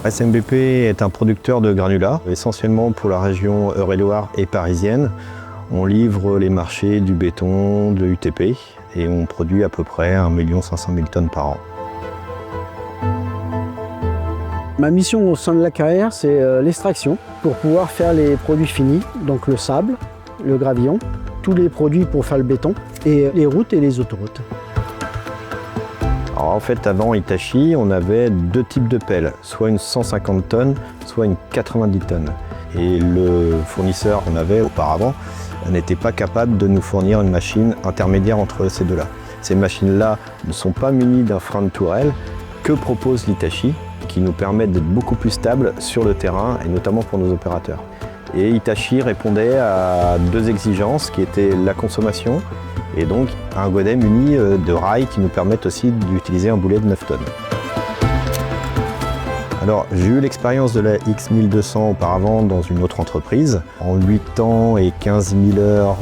SMBP est un producteur de granulats, essentiellement pour la région Eure-et-Loir et parisienne. On livre les marchés du béton, de l'UTP et on produit à peu près 1 500 000 tonnes par an. Ma mission au sein de la carrière, c'est l'extraction pour pouvoir faire les produits finis, donc le sable, le gravillon, tous les produits pour faire le béton et les routes et les autoroutes. Alors en fait, avant Hitachi, on avait deux types de pelles, soit une 150 tonnes, soit une 90 tonnes. Et le fournisseur qu'on avait auparavant n'était pas capable de nous fournir une machine intermédiaire entre ces deux-là. Ces machines-là ne sont pas munies d'un frein de tourelle. Que propose l'Hitachi, qui nous permet d'être beaucoup plus stables sur le terrain et notamment pour nos opérateurs. Et Hitachi répondait à deux exigences qui étaient la consommation et donc un godet muni de rails qui nous permettent aussi d'utiliser un boulet de 9 tonnes. Alors j'ai eu l'expérience de la X1200 auparavant dans une autre entreprise. En 8 ans et 15 000 heures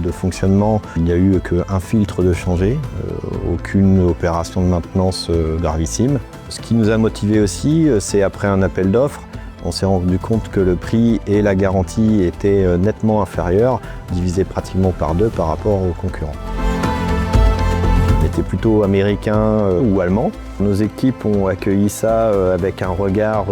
de fonctionnement, il n'y a eu qu'un filtre de changer, aucune opération de maintenance gravissime. Ce qui nous a motivé aussi, c'est après un appel d'offres, on s'est rendu compte que le prix et la garantie étaient nettement inférieurs, divisés pratiquement par deux par rapport aux concurrents. On était plutôt américain ou allemand. Nos équipes ont accueilli ça avec un regard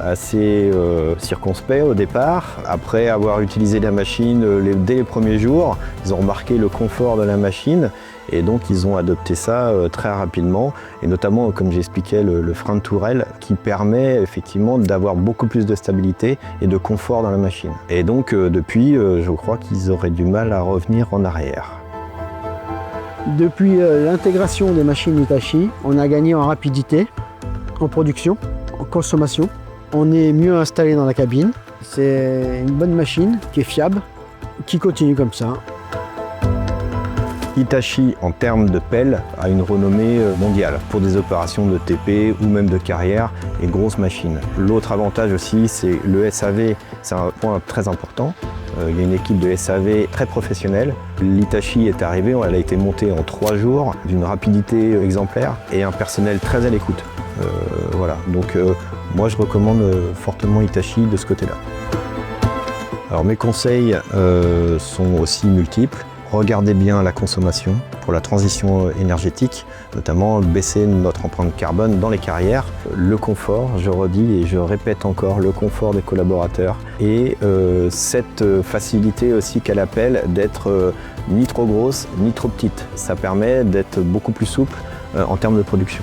assez circonspect au départ. Après avoir utilisé la machine dès les premiers jours, ils ont remarqué le confort de la machine et donc ils ont adopté ça très rapidement. Et notamment, comme j'expliquais, le frein de tourelle qui permet effectivement d'avoir beaucoup plus de stabilité et de confort dans la machine. Et donc depuis, je crois qu'ils auraient du mal à revenir en arrière. Depuis l'intégration des machines Hitachi, on a gagné en rapidité, en production, en consommation. On est mieux installé dans la cabine. C'est une bonne machine qui est fiable, qui continue comme ça. Hitachi, en termes de pelle, a une renommée mondiale pour des opérations de TP ou même de carrière et grosses machines. L'autre avantage aussi, c'est le SAV, c'est un point très important. Il y a une équipe de SAV très professionnelle. L'Hitachi est arrivée, elle a été montée en 3 jours, d'une rapidité exemplaire et un personnel très à l'écoute. Voilà. Donc moi je recommande fortement Hitachi de ce côté-là. Alors mes conseils sont aussi multiples. Regardez bien la consommation pour la transition énergétique, notamment baisser notre empreinte carbone dans les carrières. Le confort, je redis et je répète encore, le confort des collaborateurs et cette facilité aussi qu'elle appelle d'être ni trop grosse ni trop petite. Ça permet d'être beaucoup plus souple en termes de production.